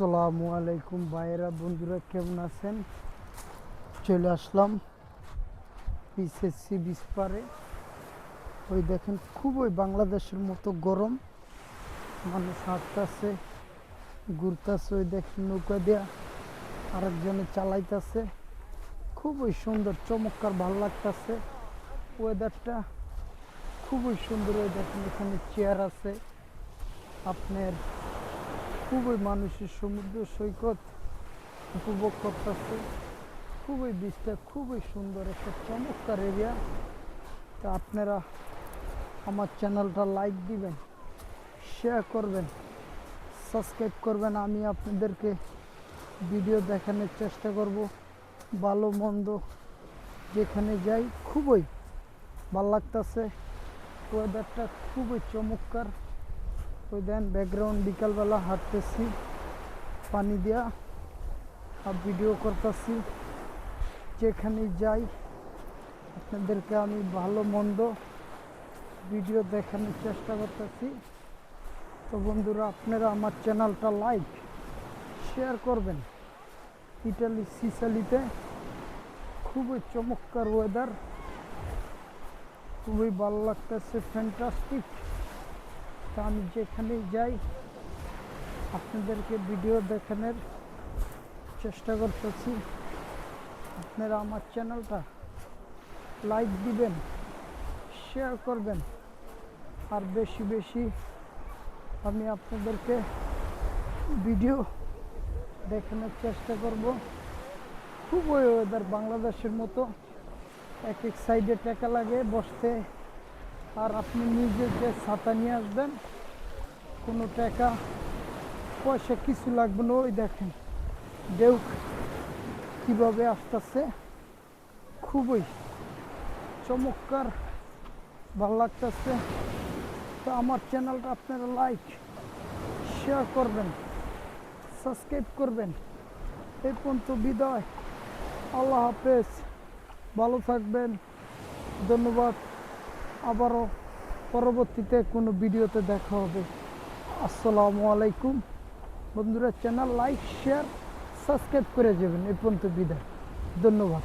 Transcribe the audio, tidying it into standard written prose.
আসসালামু আলাইকুম ভাইয়েরা, বন্ধুরা, কেমন আছেন? চলে আসলাম পিসএসসি বিচ পারে। ওই দেখেন, খুবই বাংলাদেশের মতো গরম, মানুষ হাঁটতেছে, ঘুরতেছে। ওই দেখেন নৌকা দিয়া আরেকজনে চালাইতেছে। খুবই সুন্দর, চমৎকার, ভালো লাগতেছে ওয়েদারটা, খুবই সুন্দর। ওই দেখেন এখানে চেয়ার আছে আপনার, খুবই মানুষের সমুদ্র সৈকত উপভোগ করতেছে। খুবই বীজটা খুবই সুন্দর, একটা চমৎকার এরিয়া। তা আপনারা আমার চ্যানেলটা লাইক দিবেন, শেয়ার করবেন, সাবস্ক্রাইব করবেন। আমি আপনাদেরকে ভিডিও দেখানোর চেষ্টা করব, ভালো মন্দ যেখানে যাই। খুবই ভালো লাগতেছে ওয়েদারটা, খুবই চমৎকার। ওই দেন ব্যাকগ্রাউন্ড, বিকালবেলা হাঁটতেছি পানি দিয়া আর ভিডিও করতেছি। যেখানে যাই আপনাদেরকে আমি ভালো মন্দ ভিডিও দেখানোর চেষ্টা করতেছি। তো বন্ধুরা, আপনারা আমার চ্যানেলটা লাইক শেয়ার করবেন। ইটালি সিসালিতে খুবই চমৎকার ওয়েদার, খুবই ভালো লাগতেছে, ফ্যান্টাস্টিক। তা আমি যেখানেই যাই আপনাদেরকে ভিডিও দেখানোর চেষ্টা করতেছি। আপনারা আমার চ্যানেলটা লাইক দিবেন, শেয়ার করবেন, আর বেশি বেশি আমি আপনাদেরকে ভিডিও দেখানোর চেষ্টা করব। খুবই ওয়েদার বাংলাদেশের মতো, এক এক সাইডে টাকা লাগে বসতে, আর আপনি নিজে যে ছাতা নিয়ে আসবেন, কোনো টাকা পয়সা কিছু লাগবে না। ওই দেখেন ঢেউ কীভাবে আসতেছে, খুবই চমৎকার, ভালো লাগতেছে। তো আমার চ্যানেলটা আপনারা লাইক শেয়ার করবেন, সাবস্ক্রাইব করবেন। এই পর্যন্ত বিদায়, আল্লাহ হাফেজ, ভালো থাকবেন, ধন্যবাদ। আবারও পরবর্তীতে কোনো ভিডিওতে দেখা হবে। আসসালামু আলাইকুম বন্ধুরা, চ্যানেল লাইক শেয়ার সাবস্ক্রাইব করে যাবেন। এই পর্যন্ত বিদায়, ধন্যবাদ।